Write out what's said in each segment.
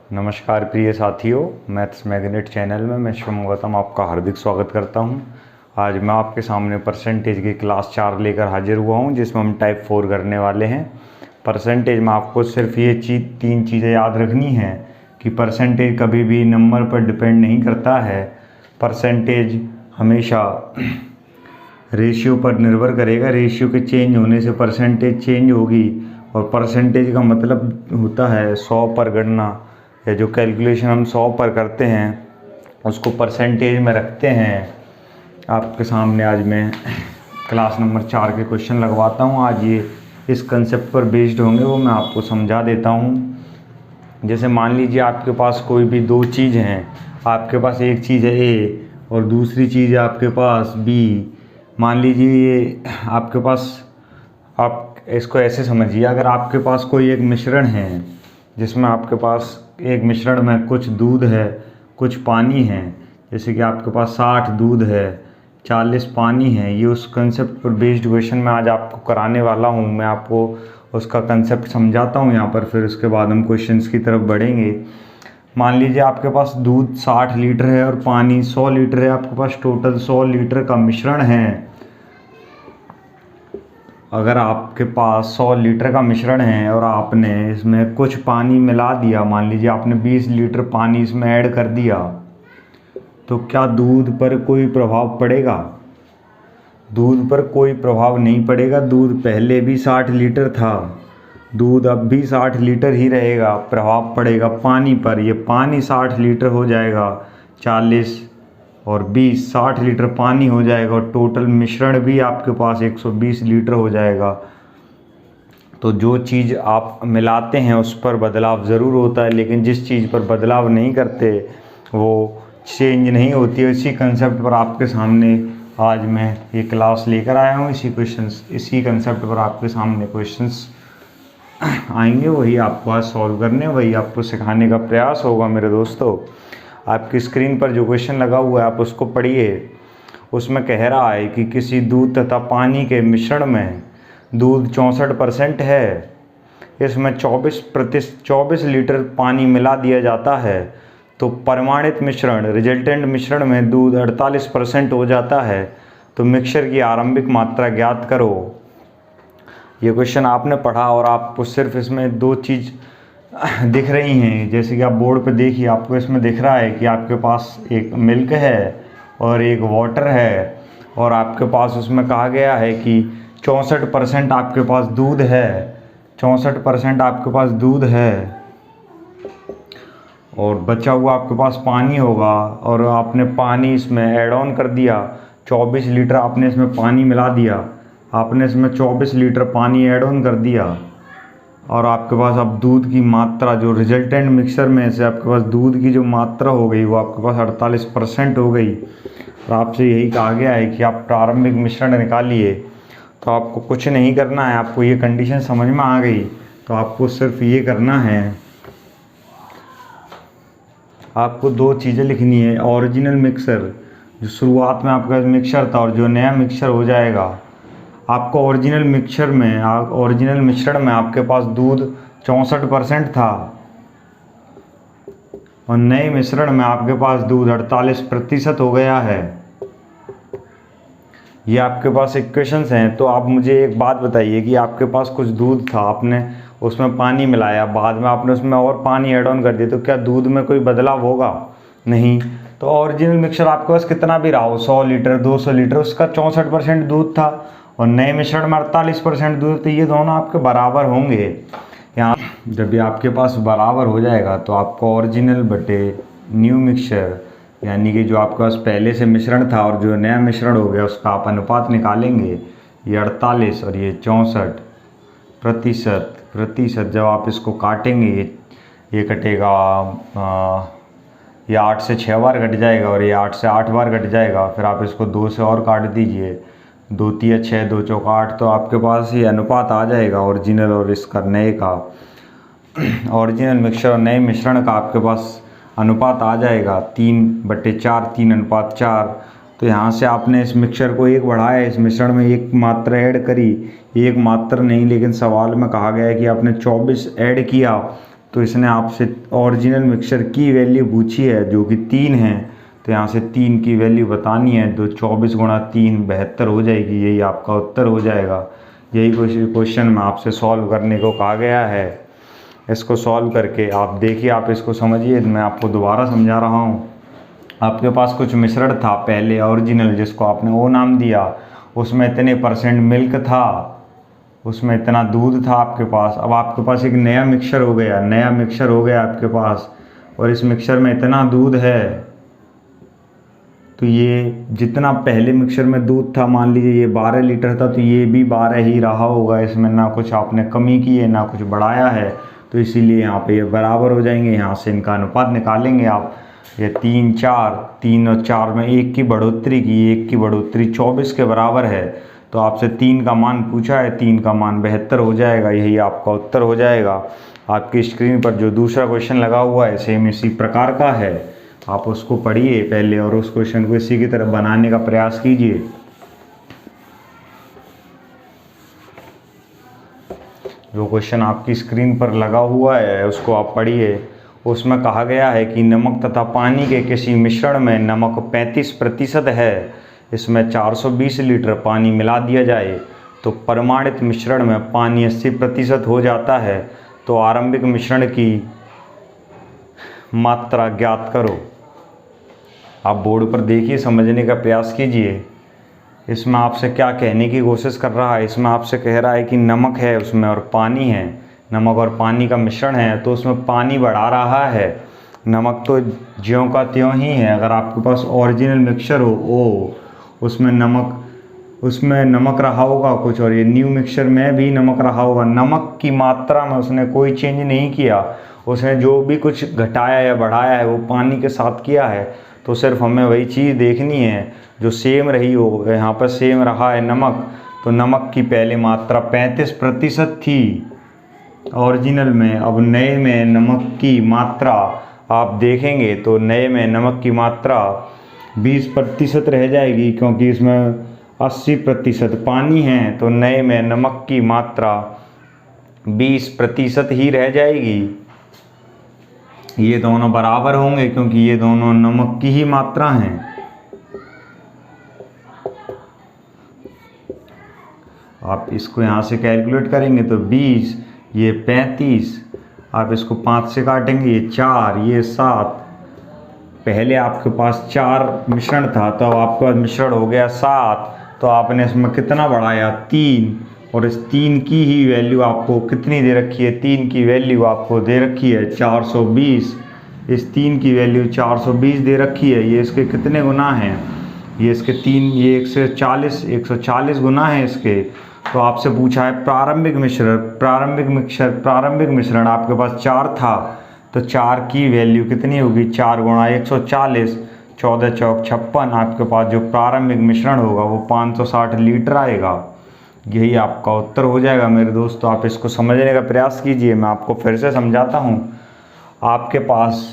नमस्कार प्रिय साथियों, मैथ्स मैग्नेट चैनल में मैं शिवम गौतम आपका हार्दिक स्वागत करता हूं। आज मैं आपके सामने परसेंटेज की क्लास 4 लेकर हाजिर हुआ हूं, जिसमें हम टाइप 4 करने वाले हैं। परसेंटेज में आपको सिर्फ ये तीन चीज़ें याद रखनी हैं कि परसेंटेज कभी भी नंबर पर डिपेंड नहीं करता है। परसेंटेज हमेशा रेशियो पर निर्भर करेगा। रेशियो के चेंज होने से परसेंटेज चेंज होगी, और परसेंटेज का मतलब होता है 100 पर गणना, या जो कैलकुलेशन हम 100 पर करते हैं उसको परसेंटेज में रखते हैं। आपके सामने आज मैं क्लास नंबर 4 के क्वेश्चन लगवाता हूँ। आज ये इस कंसेप्ट पर बेस्ड होंगे, वो मैं आपको समझा देता हूँ। जैसे मान लीजिए आपके पास कोई भी दो चीज़ हैं। आपके पास एक चीज़ है ए और दूसरी चीज़ है आपके पास बी। मान लीजिए ये आपके पास, आप इसको ऐसे समझिए, अगर आपके पास कोई एक मिश्रण है जिसमें आपके पास एक मिश्रण में कुछ दूध है, कुछ पानी है। जैसे कि आपके पास 60 दूध है, 40 पानी है। ये उस कंसेप्ट पर बेस्ड क्वेश्चन मैं आज आपको कराने वाला हूँ। मैं आपको उसका कंसेप्ट समझाता हूँ यहाँ पर, फिर उसके बाद हम क्वेश्चंस की तरफ बढ़ेंगे। मान लीजिए आपके पास दूध 60 लीटर है और पानी 100 लीटर है। आपके पास टोटल 100 लीटर का मिश्रण है। अगर आपके पास 100 लीटर का मिश्रण है और आपने इसमें कुछ पानी मिला दिया, मान लीजिए आपने 20 लीटर पानी इसमें ऐड कर दिया, तो क्या दूध पर कोई प्रभाव पड़ेगा? दूध पर कोई प्रभाव नहीं पड़ेगा। दूध पहले भी 60 लीटर था, दूध अब भी 60 लीटर ही रहेगा। प्रभाव पड़ेगा पानी पर। ये पानी 60 लीटर हो जाएगा, 40 और 20 60 लीटर पानी हो जाएगा, और टोटल मिश्रण भी आपके पास 120 लीटर हो जाएगा। तो जो चीज़ आप मिलाते हैं उस पर बदलाव ज़रूर होता है, लेकिन जिस चीज़ पर बदलाव नहीं करते वो चेंज नहीं होती है। इसी कंसेप्ट पर आपके सामने आज मैं ये क्लास लेकर आया हूँ। इसी कंसेप्ट पर आपके सामने क्वेश्चंस आएंगे, वही आपको आज सॉल्व करने, वही आपको सिखाने का प्रयास होगा। मेरे दोस्तों, आपकी स्क्रीन पर जो क्वेश्चन लगा हुआ है आप उसको पढ़िए। उसमें कह रहा है कि किसी दूध तथा पानी के मिश्रण में दूध 64% है, इसमें 24 लीटर पानी मिला दिया जाता है, तो प्रमाणित मिश्रण रिजल्टेंट मिश्रण में दूध 48% हो जाता है, तो मिक्सचर की आरंभिक मात्रा ज्ञात करो। ये क्वेश्चन आपने पढ़ा और आपको सिर्फ इसमें दो चीज़ दिख रही हैं। जैसे कि आप बोर्ड पे देखिए, आपको इसमें दिख रहा है कि आपके पास एक मिल्क है और एक वाटर है, और आपके पास उसमें कहा गया है कि 64% आपके पास दूध है। 64% आपके पास दूध है और बचा हुआ आपके पास पानी होगा, और आपने पानी इसमें ऐड ऑन कर दिया। 24 लीटर आपने इसमें पानी मिला दिया। आपने इसमें 24 लीटर पानी ऐड ऑन कर दिया, और आपके पास अब दूध की मात्रा जो रिजल्टेंट मिक्सचर में से आपके पास दूध की जो मात्रा हो गई वो आपके पास 48% हो गई। और आपसे यही कहा गया है कि आप प्रारंभिक मिश्रण निकालिए। तो आपको कुछ नहीं करना है, आपको ये कंडीशन समझ में आ गई तो आपको सिर्फ ये करना है, आपको दो चीज़ें लिखनी है। ओरिजिनल मिक्सर, जो शुरुआत में आपका मिक्सर था, और जो नया मिक्सर हो जाएगा। आपको ओरिजिनल मिश्रण में आपके पास दूध 64% था, और नए मिश्रण में आपके पास दूध 48% हो गया है। ये आपके पास इक्वेशंस हैं। तो आप मुझे एक बात बताइए कि आपके पास कुछ दूध था, आपने उसमें पानी मिलाया, बाद में आपने उसमें और पानी ऐड ऑन कर दिया, तो क्या दूध में कोई बदलाव होगा? नहीं। तो ओरिजिनल मिक्सचर आपके पास कितना भी रहा हो, 100 लीटर 200 लीटर, उसका 64% दूध था, और नए मिश्रण में 48% दूध, तो ये दोनों आपके बराबर होंगे। यहाँ जब भी आपके पास बराबर हो जाएगा तो आपको ओरिजिनल बटे न्यू मिक्सचर, यानी कि जो आपके पास पहले से मिश्रण था और जो नया मिश्रण हो गया, उसका आप अनुपात निकालेंगे। ये 48 और ये 64%। जब आप इसको काटेंगे, ये कटेगा, ये 8 से 6 बार कट जाएगा, और ये 8 से 8 बार कट जाएगा। फिर आप इसको 2 से और काट दीजिए, 2 3 6 2 चौका 8, तो आपके पास ये अनुपात आ जाएगा ओरिजिनल और इसका नए का। ओरिजिनल मिक्सचर और नए मिश्रण का आपके पास अनुपात आ जाएगा 3/4, 3:4। तो यहाँ से आपने इस मिक्सचर को 1 बढ़ाया, इस मिश्रण में 1 मात्रा ऐड करी। 1 मात्रा नहीं, लेकिन सवाल में कहा गया है कि आपने 24 ऐड किया, तो इसने आपसे ओरिजिनल मिक्सचर की वैल्यू पूछी है जो कि 3 है, तो यहाँ से 3 की वैल्यू बतानी है। तो 24 गुणा 3 72 हो जाएगी, यही आपका उत्तर हो जाएगा। यही क्वेश्चन में आपसे सॉल्व करने को कहा गया है। इसको सॉल्व करके आप देखिए, आप इसको समझिए। मैं आपको दोबारा समझा रहा हूँ। आपके पास कुछ मिश्रण था पहले ओरिजिनल, जिसको आपने ओ नाम दिया, उसमें इतने % मिल्क था, उसमें इतना दूध था आपके पास। अब आपके पास एक नया मिक्सचर हो गया, आपके पास, और इस मिक्सचर में इतना दूध है। तो ये जितना पहले मिक्सचर में दूध था, मान लीजिए ये 12 लीटर था, तो ये भी 12 ही रहा होगा। इसमें ना कुछ आपने कमी की है ना कुछ बढ़ाया है, तो इसीलिए यहाँ पे ये बराबर हो जाएंगे। यहाँ से इनका अनुपात निकालेंगे आप। ये 3 4, 3 और 4 में 1 की बढ़ोतरी की, 1 की बढ़ोतरी 24 के बराबर है। तो आपसे 3 का मान पूछा है, 3 का मान 72 हो जाएगा। यही आपका उत्तर हो जाएगा। आपकी स्क्रीन पर जो दूसरा क्वेश्चन लगा हुआ है सेम इसी प्रकार का है, आप उसको पढ़िए पहले और उस क्वेश्चन को इसी की तरह बनाने का प्रयास कीजिए। जो क्वेश्चन आपकी स्क्रीन पर लगा हुआ है उसको आप पढ़िए। उसमें कहा गया है कि नमक तथा पानी के किसी मिश्रण में नमक 35% है, इसमें 420 लीटर पानी मिला दिया जाए तो प्रमाणित मिश्रण में पानी 80% हो जाता है। तो आरंभिक मिश्रण की मात्रा ज्ञात करो। आप बोर्ड पर देखिए, समझने का प्रयास कीजिए। इसमें आपसे क्या कहने की कोशिश कर रहा है, इसमें आपसे कह रहा है कि नमक है उसमें और पानी है, नमक और पानी का मिश्रण है, तो उसमें पानी बढ़ा रहा है। नमक तो ज्यों का त्यों ही है। अगर आपके पास ओरिजिनल मिक्सचर हो उसमें नमक रहा होगा कुछ, और ये न्यू मिक्सचर में भी नमक रहा होगा। नमक की मात्रा में उसने कोई चेंज नहीं किया, उसने जो भी कुछ घटाया या बढ़ाया है वो पानी के साथ किया है। तो सिर्फ हमें वही चीज़ देखनी है जो सेम रही हो। यहाँ पर सेम रहा है नमक, तो नमक की पहले मात्रा 35% थी ओरिजिनल में। अब नए में नमक की मात्रा आप देखेंगे तो नए में नमक की मात्रा 20% रह जाएगी, क्योंकि इसमें 80% पानी है। तो नए में नमक की मात्रा 20% ही रह जाएगी। ये दोनों बराबर होंगे क्योंकि ये दोनों नमक की ही मात्रा हैं। आप इसको यहाँ से कैलकुलेट करेंगे तो 20, ये 35, आप इसको 5 से काटेंगे, ये 4, ये 7। पहले आपके पास 4 मिश्रण था, तो अब आपके पास मिश्रण हो गया 7। तो आपने इसमें कितना बढ़ाया, 3, और इस 3 की ही वैल्यू आपको कितनी दे रखी है, 3 की वैल्यू आपको दे रखी है 420। इस 3 की वैल्यू 420 दे रखी है। ये इसके कितने गुना हैं, ये इसके 3, ये 140 गुना है इसके। तो आपसे पूछा है प्रारंभिक मिश्रण आपके पास 4 था, तो 4 की वैल्यू कितनी होगी, 4 गुणा 140, 14 चौक 56। आपके पास जो प्रारंभिक मिश्रण होगा वो 560 लीटर आएगा। यही आपका उत्तर हो जाएगा मेरे दोस्तों। आप इसको समझने का प्रयास कीजिए। मैं आपको फिर से समझाता हूँ। आपके पास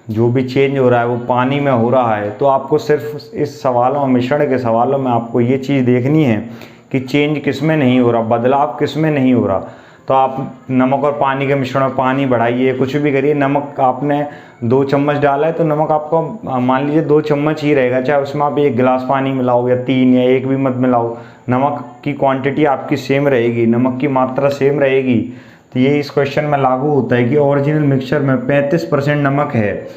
जो भी चेंज हो रहा है वो पानी में हो रहा है, तो आपको सिर्फ इस सवालों मिश्रण के सवालों में आपको ये चीज़ देखनी है कि चेंज किस में नहीं हो रहा, बदलाव किस में नहीं हो रहा। तो आप नमक और पानी के मिश्रण में पानी बढ़ाइए, कुछ भी करिए। नमक आपने 2 चम्मच डाला है तो नमक आपको मान लीजिए 2 चम्मच ही रहेगा, चाहे उसमें आप 1 गिलास पानी मिलाओ या 3 या 1 भी मत मिलाओ। नमक की क्वांटिटी आपकी सेम रहेगी, नमक की मात्रा सेम रहेगी। तो ये इस क्वेश्चन में लागू होता है कि ओरिजिनल मिक्सचर में 35% नमक है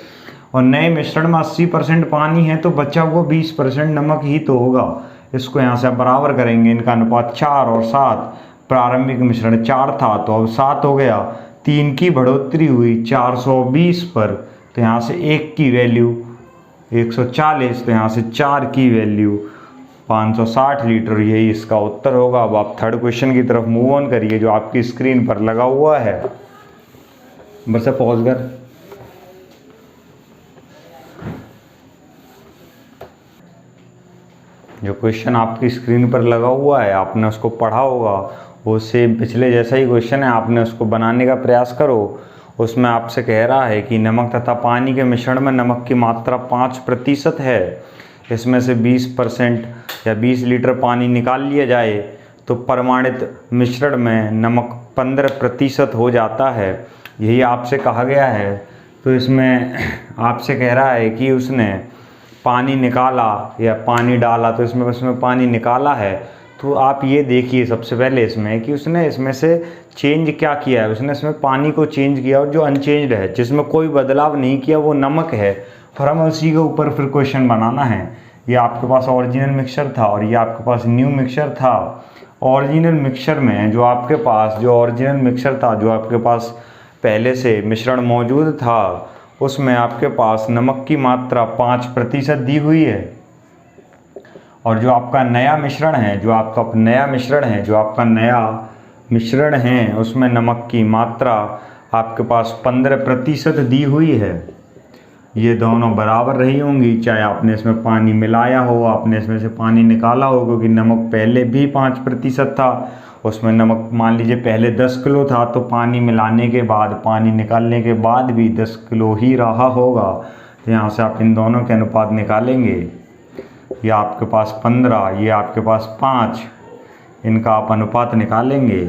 और नए मिश्रण में 80% पानी है, तो बचा हुआ 20% नमक ही तो होगा। इसको यहाँ से आप बराबर करेंगे। इनका अनुपात 4 और 7। प्रारंभिक मिश्रण 4 था तो अब 7 हो गया। 3 की बढ़ोतरी हुई 420 पर, तो यहाँ से 1 की वैल्यू 140, तो यहाँ से 4 की वैल्यू 560 लीटर। यही इसका उत्तर होगा। अब आप थर्ड क्वेश्चन की तरफ मूव ऑन करिए जो आपकी स्क्रीन पर लगा हुआ है। बस पॉज कर। जो क्वेश्चन आपकी स्क्रीन पर लगा हुआ है आपने उसको पढ़ा होगा, वो सेम पिछले जैसा ही क्वेश्चन है। आपने उसको बनाने का प्रयास करो। उसमें आपसे कह रहा है कि नमक तथा पानी के मिश्रण में नमक की मात्रा 5% है, इसमें से 20% या 20 लीटर पानी निकाल लिया जाए तो प्रमाणित मिश्रण में नमक 15% हो जाता है। यही आपसे कहा गया है। तो इसमें आपसे कह रहा है कि उसने पानी निकाला या पानी डाला, तो इसमें पानी निकाला है। तो आप ये देखिए सबसे पहले इसमें कि उसने इसमें से चेंज क्या किया है। उसने इसमें पानी को चेंज किया, और जो अनचेंज्ड है, जिसमें कोई बदलाव नहीं किया, वो नमक है। और हमें उसी के ऊपर फिर क्वेश्चन बनाना है। ये आपके पास ओरिजिनल मिक्सचर था और ये आपके पास न्यू मिक्सचर था। ओरिजिनल मिक्सचर में जो आपके पास जो ओरिजिनल मिक्सचर था, जो आपके पास पहले से मिश्रण मौजूद था, उसमें आपके पास नमक की मात्रा 5% दी हुई है। और जो आपका नया मिश्रण है, जो आपका नया मिश्रण है, उसमें नमक की मात्रा आपके पास 15% दी हुई है। ये दोनों बराबर रही होंगी, चाहे आपने इसमें पानी मिलाया हो, आपने इसमें से पानी निकाला हो, क्योंकि नमक पहले भी 5% था। उसमें नमक मान लीजिए पहले 10 किलो था, तो पानी मिलाने के बाद, पानी निकालने के बाद भी 10 किलो ही रहा होगा। तो यहाँ से आप इन दोनों के अनुपात निकालेंगे। ये आपके पास 15, ये आपके पास 5, इनका आप अनुपात निकालेंगे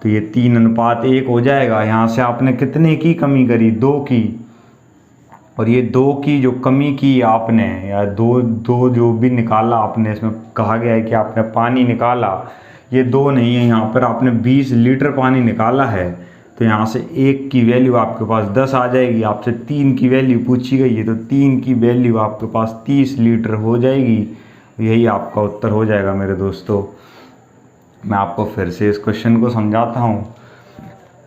तो ये 3:1 हो जाएगा। यहाँ से आपने कितने की कमी करी? 2 की। और ये 2 की जो कमी की आपने, या दो जो भी निकाला आपने, इसमें कहा गया है कि आपने पानी निकाला, ये 2 नहीं है, यहाँ पर आपने 20 लीटर पानी निकाला है। तो यहाँ से 1 की वैल्यू आपके पास 10 आ जाएगी। आपसे 3 की वैल्यू पूछी गई है, तो 3 की वैल्यू आपके पास 30 लीटर हो जाएगी। यही आपका उत्तर हो जाएगा मेरे दोस्तों। मैं आपको फिर से इस क्वेश्चन को समझाता हूँ।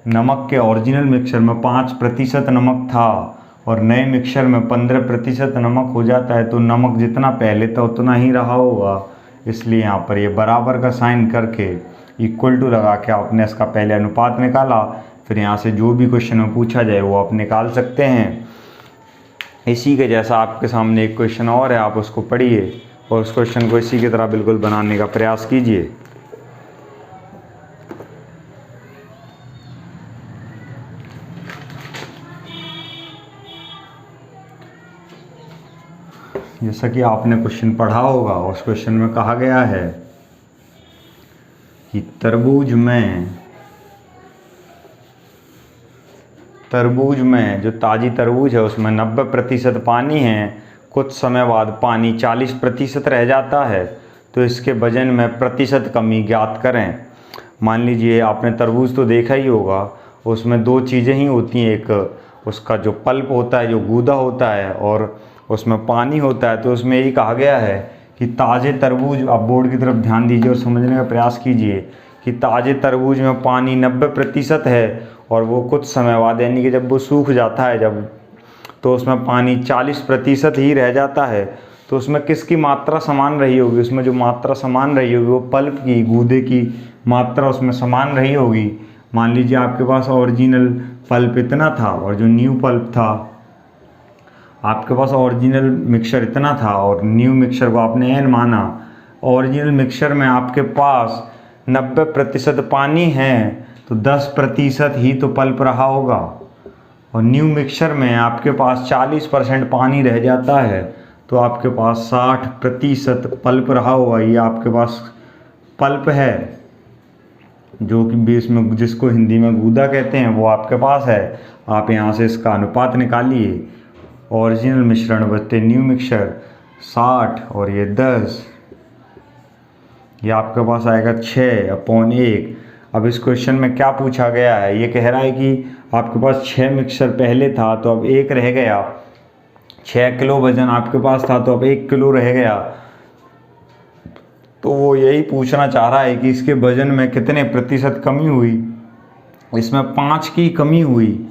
नमक के ओरिजिनल मिक्सचर में 5% नमक था और नए मिक्सचर में 15% नमक हो जाता है, तो नमक जितना पहले था उतना ही रहा होगा। इसलिए यहाँ पर ये बराबर का साइन करके इक्वल टू लगा के आपने इसका पहले अनुपात निकाला। फिर यहाँ से जो भी क्वेश्चन में पूछा जाए वो आप निकाल सकते हैं। इसी के जैसा आपके सामने एक क्वेश्चन और है, आप उसको पढ़िए और उस क्वेश्चन को इसी की तरह बिल्कुल बनाने का प्रयास कीजिए। जैसा कि आपने क्वेश्चन पढ़ा होगा, उस क्वेश्चन में कहा गया है कि तरबूज में जो ताज़ी तरबूज है उसमें 90% पानी है। कुछ समय बाद पानी 40% रह जाता है, तो इसके वजन में प्रतिशत कमी ज्ञात करें। मान लीजिए आपने तरबूज तो देखा ही होगा, उसमें 2 चीज़ें ही होती हैं, एक उसका जो पल्प होता है, जो गूदा होता है, और उसमें पानी होता है। तो उसमें यही कहा गया है कि ताज़े तरबूज, आप बोर्ड की तरफ ध्यान दीजिए और समझने का प्रयास कीजिए कि ताज़े तरबूज में पानी 90% है, और वो कुछ समय बाद, यानी कि जब वो सूख जाता है, तो उसमें पानी 40% ही रह जाता है। तो उसमें किसकी मात्रा समान रही होगी? उसमें जो मात्रा समान रही होगी वो पल्प की, गूदे की मात्रा उसमें समान रही होगी। मान लीजिए आपके पास ओरिजिनल पल्प इतना था और जो न्यू पल्प था, आपके पास ओरिजिनल मिक्सचर इतना था और न्यू मिक्सचर को आपने n माना। ओरिजिनल मिक्सचर में आपके पास 90% पानी है, तो 10% ही तो पल्प रहा होगा। और न्यू मिक्सचर में आपके पास 40% पानी रह जाता है, तो आपके पास 60% पल्प रहा होगा। ये आपके पास पल्प है, जो कि बेस में, जिसको हिंदी में गूदा कहते हैं, वो आपके पास है। आप यहाँ से इसका अनुपात निकालिए। ओरिजिनल मिश्रण बचते न्यू मिक्सचर 60 और ये 10, ये आपके पास आएगा 6/1। अब इस क्वेश्चन में क्या पूछा गया है? ये कह रहा है कि आपके पास 6 मिक्सचर पहले था, तो अब 1 रह गया। 6 किलो वजन आपके पास था, तो अब 1 किलो रह गया। तो वो यही पूछना चाह रहा है कि इसके वजन में कितने प्रतिशत कमी हुई। इसमें 5 की कमी हुई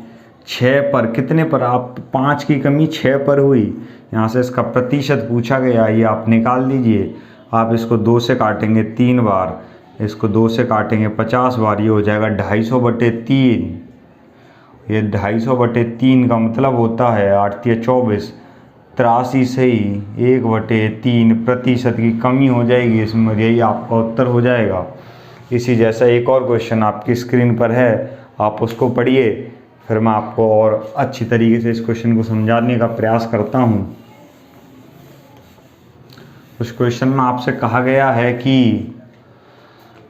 6 पर। कितने पर? आप 5 की कमी 6 पर हुई। यहाँ से इसका प्रतिशत पूछा गया, ये आप निकाल दीजिए। आप इसको 2 से काटेंगे 3 बार, इसको 2 से काटेंगे 50 बार, ये हो जाएगा 250/3। ये 250/3 का मतलब होता है 8 या 24, 83 से ही 1/3% की कमी हो जाएगी इसमें। यही आपका उत्तर हो जाएगा। इसी जैसा एक और क्वेश्चन आपकी स्क्रीन पर है, आप उसको पढ़िए, फिर मैं आपको और अच्छी तरीके से इस क्वेश्चन को समझाने का प्रयास करता हूँ। उस क्वेश्चन में आपसे कहा गया है कि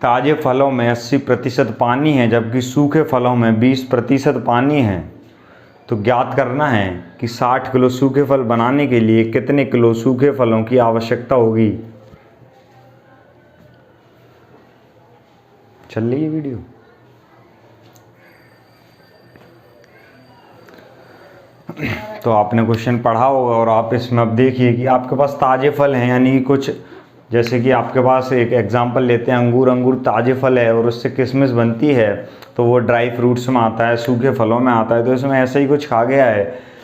ताज़े फलों में 80% पानी है जबकि सूखे फलों में 20% पानी है, तो ज्ञात करना है कि 60 किलो सूखे फल बनाने के लिए कितने किलो सूखे फलों की आवश्यकता होगी। चल रही है वीडियो? तो आपने क्वेश्चन पढ़ा होगा और आप इसमें अब देखिए कि आपके पास ताज़े फल हैं, यानी कि कुछ जैसे कि आपके पास एक एग्जांपल लेते हैं, अंगूर ताज़े फल है और उससे किशमिश बनती है, तो वो ड्राई फ्रूट्स में आता है, सूखे फलों में आता है। तो इसमें ऐसा ही कुछ कहा गया है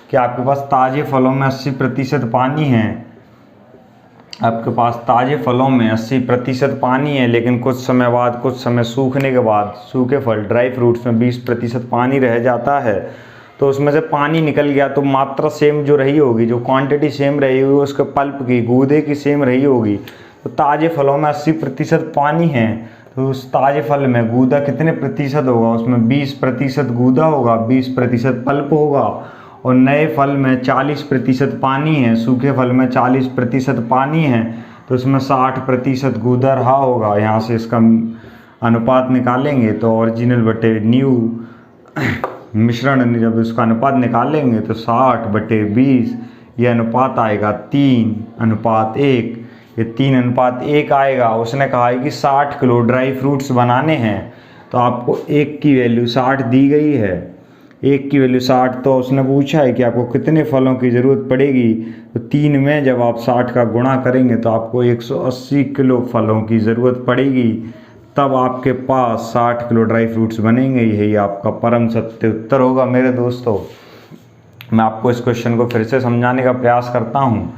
कि आपके पास ताज़े फलों में 80% पानी है, आपके पास ताज़े फलों में 80% पानी है, लेकिन कुछ समय बाद, कुछ समय सूखने के बाद सूखे फल ड्राई फ्रूट्स में 20% पानी रह जाता है। तो उसमें से पानी निकल गया तो मात्रा सेम जो रही होगी, जो क्वांटिटी सेम रही होगी, उसके पल्प की, गूदे की सेम रही होगी। तो ताज़े फलों में 80% पानी है, तो उस ताज़े फल में गूदा कितने प्रतिशत होगा? उसमें 20% गूदा होगा, 20% पल्प होगा। और नए फल में 40% पानी है, सूखे फल में 40% पानी है, तो उसमें 60% गूदा रहा होगा। यहाँ से इसका अनुपात निकालेंगे तो ओरिजिनल बटे न्यू मिश्रण, जब उसका अनुपात निकालेंगे तो 60/20, ये अनुपात आएगा 3:1। ये 3:1 आएगा। उसने कहा है कि 60 किलो ड्राई फ्रूट्स बनाने हैं, तो आपको एक की वैल्यू 60 दी गई है, एक की वैल्यू 60। तो उसने पूछा है कि आपको कितने फलों की ज़रूरत पड़ेगी, तो 3 में जब आप 60 का गुणा करेंगे तो आपको 180 किलो फलों की ज़रूरत पड़ेगी, तब आपके पास 60 किलो ड्राई फ्रूट्स बनेंगे। यही आपका परम सत्य उत्तर होगा मेरे दोस्तों। मैं आपको इस क्वेश्चन को फिर से समझाने का प्रयास करता हूँ।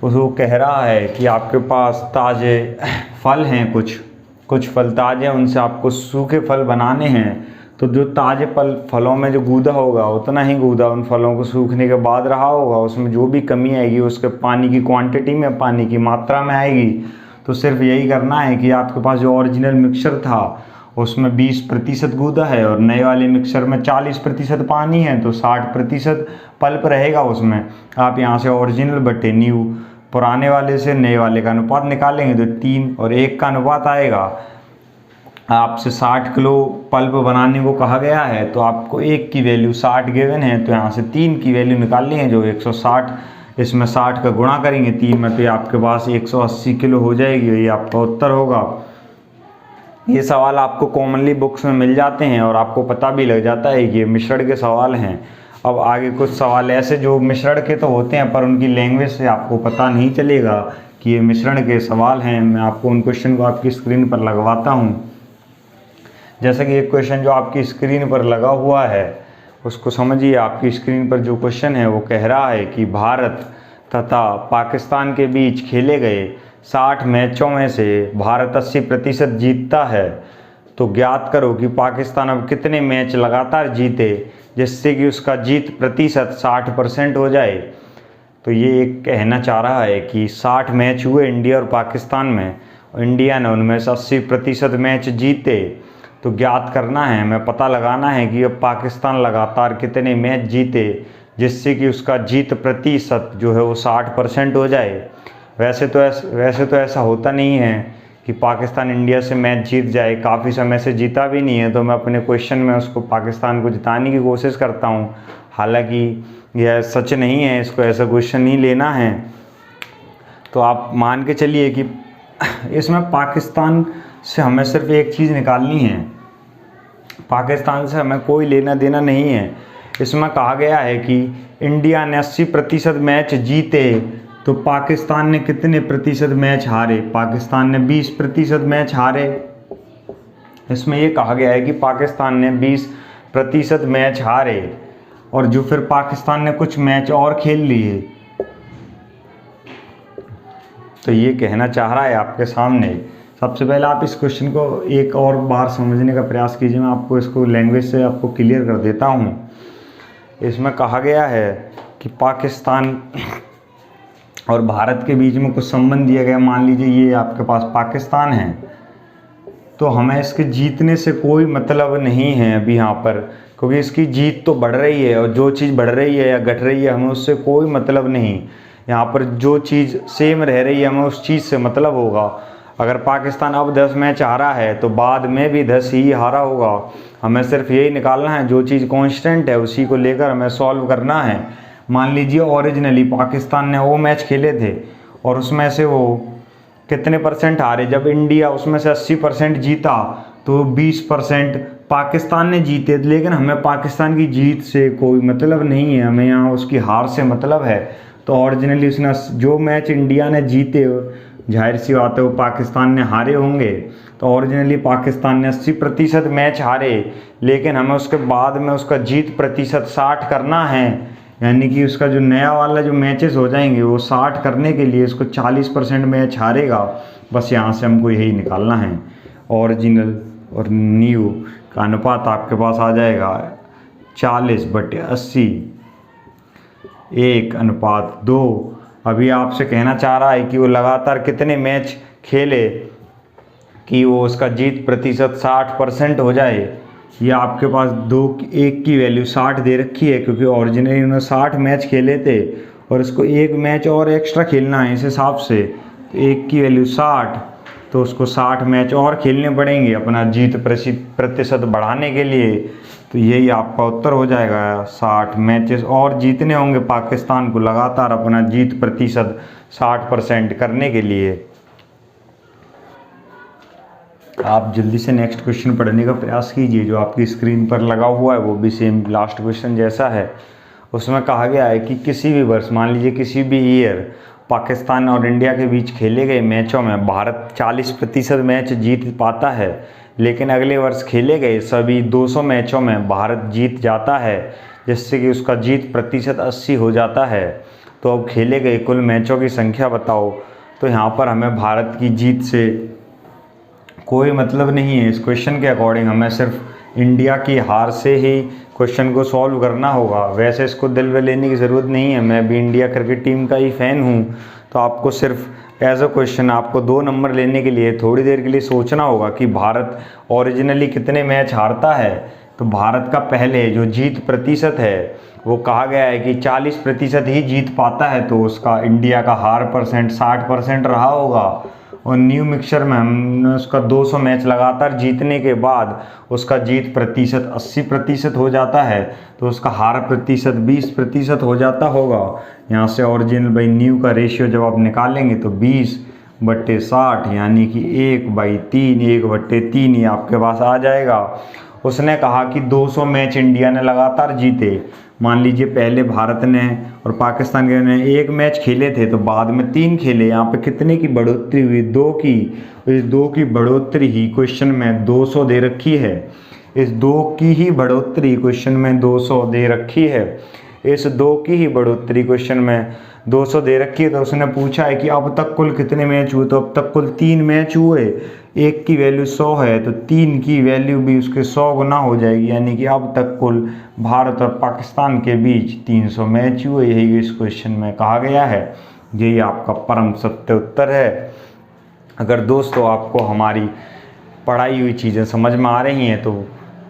वो कह रहा है कि आपके पास ताज़े फल हैं, कुछ फल ताज़े हैं, उनसे आपको सूखे फल बनाने हैं। तो जो ताज़े फलों में जो गूदा होगा उतना ही गूदा उन फलों को सूखने के बाद रहा होगा। उसमें जो भी कमी आएगी उसके पानी की क्वांटिटी में, पानी की मात्रा में आएगी। तो सिर्फ यही करना है कि आपके पास जो ओरिजिनल मिक्सचर था उसमें 20% गूदा है और नए वाले मिक्सचर में 40% पानी है, तो 60% पल्प रहेगा उसमें। आप यहाँ से ओरिजिनल बटे न्यू, पुराने वाले से नए वाले का अनुपात निकालेंगे तो 3 और 1 का अनुपात आएगा। आपसे 60 किलो पल्प बनाने को कहा गया है, तो आपको 1 की वैल्यू 60 गिवन है, तो यहाँ से 3 की वैल्यू निकालनी है जो 160, इसमें 60 का गुणा करेंगे 3 में, तो ये आपके पास 180 किलो हो जाएगी। ये आपका उत्तर होगा। ये सवाल आपको कॉमनली बुक्स में मिल जाते हैं और आपको पता भी लग जाता है कि ये मिश्रण के सवाल हैं। अब आगे कुछ सवाल ऐसे जो मिश्रण के तो होते हैं पर उनकी लैंग्वेज से आपको पता नहीं चलेगा कि ये मिश्रण के सवाल हैं। मैं आपको उन क्वेश्चन को आपकी स्क्रीन पर लगवाता हूँ। जैसे कि एक क्वेश्चन जो आपकी स्क्रीन पर लगा हुआ है उसको समझिए। आपकी स्क्रीन पर जो क्वेश्चन है वो कह रहा है कि भारत तथा पाकिस्तान के बीच खेले गए 60 मैचों में से भारत 80% जीतता है, तो ज्ञात करो कि पाकिस्तान अब कितने मैच लगातार जीते जिससे कि उसका जीत प्रतिशत 60% हो जाए। तो ये एक कहना चाह रहा है कि 60 मैच हुए इंडिया और पाकिस्तान में, और इंडिया ने उनमें से 80% मैच जीते। तो ज्ञात करना है, हमें पता लगाना है कि अब पाकिस्तान लगातार कितने मैच जीते जिससे कि उसका जीत प्रतिशत जो है वो 60% हो जाए। वैसे तो ऐसा होता नहीं है कि पाकिस्तान इंडिया से मैच जीत जाए, काफ़ी समय से जीता भी नहीं है। तो मैं अपने क्वेश्चन में उसको पाकिस्तान को जिताने की कोशिश करता हूँ, हालांकि यह सच नहीं है, इसको ऐसा क्वेश्चन नहीं लेना है। तो आप मान के चलिए कि इसमें पाकिस्तान से हमें सिर्फ एक चीज़ निकालनी है, पाकिस्तान से हमें कोई लेना देना नहीं है। इसमें कहा गया है कि इंडिया ने 80% मैच जीते, तो पाकिस्तान ने कितने प्रतिशत मैच हारे? पाकिस्तान ने 20% मैच हारे। इसमें यह कहा गया है कि पाकिस्तान ने 20% मैच हारे और जो फिर पाकिस्तान ने कुछ मैच और खेल लिए। तो ये कहना चाह रहा है आपके सामने। सबसे पहले आप इस क्वेश्चन को एक और बार समझने का प्रयास कीजिए। मैं आपको इसको लैंग्वेज से आपको क्लियर कर देता हूँ। इसमें कहा गया है कि पाकिस्तान और भारत के बीच में कुछ संबंध दिया गया। मान लीजिए ये आपके पास पाकिस्तान है, तो हमें इसके जीतने से कोई मतलब नहीं है अभी यहाँ पर, क्योंकि इसकी जीत तो बढ़ रही है और जो चीज़ बढ़ रही है या घट रही है हमें उससे कोई मतलब नहीं। यहाँ पर जो चीज़ सेम रह रही है हमें उस चीज़ से मतलब होगा। अगर पाकिस्तान अब 10 मैच हारा है तो बाद में भी 10 ही हारा होगा। हमें सिर्फ यही निकालना है, जो चीज़ कांस्टेंट है उसी को लेकर हमें सॉल्व करना है। मान लीजिए ओरिजिनली पाकिस्तान ने वो मैच खेले थे और उसमें से वो कितने परसेंट हारे, जब इंडिया उसमें से 80% जीता तो 20% पाकिस्तान ने जीते। लेकिन हमें पाकिस्तान की जीत से कोई मतलब नहीं है, हमें यहाँ उसकी हार से मतलब है। तो ओरिजिनली उसने जो मैच इंडिया ने जीते, जाहिर सी बात है वो पाकिस्तान ने हारे होंगे। तो ओरिजिनली पाकिस्तान ने 80% मैच हारे, लेकिन हमें उसके बाद में उसका जीत प्रतिशत 60 करना है। यानी कि उसका जो नया वाला जो मैचेस हो जाएंगे वो 60 करने के लिए उसको 40% मैच हारेगा। बस यहाँ से हमको यही निकालना है। ओरिजिनल और न्यू का अनुपात आपके पास आ जाएगा 40/80 1:2। अभी आपसे कहना चाह रहा है कि वो लगातार कितने मैच खेले कि वो उसका जीत प्रतिशत 60% हो जाए। ये आपके पास 1 की वैल्यू 60 दे रखी है, क्योंकि ओरिजिनली उन्होंने 60 मैच खेले थे और इसको 1 मैच और एक्स्ट्रा खेलना है इस हिसाब से। तो 1 की वैल्यू 60, तो उसको 60 मैच और खेलने पड़ेंगे अपना जीत प्रतिशत बढ़ाने के लिए। तो यही आपका उत्तर हो जाएगा। 60 मैचेस और जीतने होंगे पाकिस्तान को लगातार अपना जीत प्रतिशत 60% करने के लिए। आप जल्दी से नेक्स्ट क्वेश्चन पढ़ने का प्रयास कीजिए। जो आपकी स्क्रीन पर लगा हुआ है वो भी सेम लास्ट क्वेश्चन जैसा है। उसमें कहा गया है कि किसी भी वर्ष, मान लीजिए किसी भी ईयर, पाकिस्तान और इंडिया के बीच खेले गए मैचों में भारत 40% मैच जीत पाता है, लेकिन अगले वर्ष खेले गए सभी 200 मैचों में भारत जीत जाता है, जिससे कि उसका जीत प्रतिशत 80 हो जाता है। तो अब खेले गए कुल मैचों की संख्या बताओ। तो यहाँ पर हमें भारत की जीत से कोई मतलब नहीं है। इस क्वेश्चन के अकॉर्डिंग हमें सिर्फ इंडिया की हार से ही क्वेश्चन को सॉल्व करना होगा। वैसे इसको दिल में लेने की ज़रूरत नहीं है, मैं भी इंडिया क्रिकेट टीम का ही फ़ैन हूँ। तो आपको सिर्फ एज अ क्वेश्चन आपको 2 नंबर लेने के लिए थोड़ी देर के लिए सोचना होगा कि भारत ओरिजिनली कितने मैच हारता है। तो भारत का पहले जो जीत प्रतिशत है वो कहा गया है कि 40% ही जीत पाता है, तो उसका इंडिया का हार परसेंट 60% रहा होगा। और न्यू मिक्सचर में हमने उसका 200 मैच लगातार जीतने के बाद उसका जीत प्रतिशत 80% हो जाता है, तो उसका हार प्रतिशत 20% हो जाता होगा। यहाँ से ओरिजिनल बाई न्यू का रेशियो जब आप निकालेंगे तो 20/60 यानी कि 1/3 1/3 ये आपके पास आ जाएगा। उसने कहा कि 200 मैच इंडिया ने लगातार जीते। मान लीजिए पहले भारत ने और पाकिस्तान के ने 1 मैच खेले थे, तो बाद में 3 खेले। यहाँ पे कितने की बढ़ोतरी हुई? 2 की। इस 2 की बढ़ोतरी ही क्वेश्चन में 200 दे रखी है। इस 2 की ही बढ़ोतरी क्वेश्चन में 200 दे रखी है। इस 2 की ही बढ़ोतरी क्वेश्चन में 200 दे रखी है। तो उसने पूछा है कि अब तक कुल कितने मैच हुए, तो अब तक कुल 3 मैच हुए। 1 की वैल्यू 100 है तो 3 की वैल्यु भी उसके 100 गुना हो जाएगी, यानी कि अब तक कुल भारत और पाकिस्तान के बीच 300 मैच हुए। यही इस क्वेश्चन में कहा गया है। यही आपका परम सत्य उत्तर है। अगर दोस्तों आपको हमारी पढ़ाई हुई चीज़ें समझ में आ रही हैं तो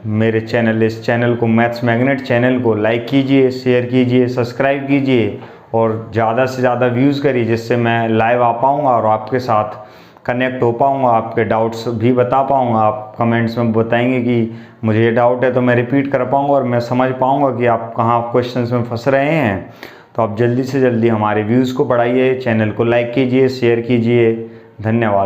मेरे चैनल, इस चैनल को, मैथ्स मैग्नेट चैनल को लाइक कीजिए, शेयर कीजिए, सब्सक्राइब कीजिए और ज़्यादा से ज़्यादा व्यूज़ करिए, जिससे मैं लाइव आ पाऊँगा और आपके साथ कनेक्ट हो पाऊँगा, आपके डाउट्स भी बता पाऊँगा। आप कमेंट्स में बताएंगे कि मुझे ये डाउट है, तो मैं रिपीट कर पाऊँगा और मैं समझ पाऊँगा कि आप कहाँ क्वेश्चंस में फंस रहे हैं। तो आप जल्दी से जल्दी हमारे व्यूज़ को बढ़ाइए, चैनल को लाइक कीजिए, शेयर कीजिए। धन्यवाद।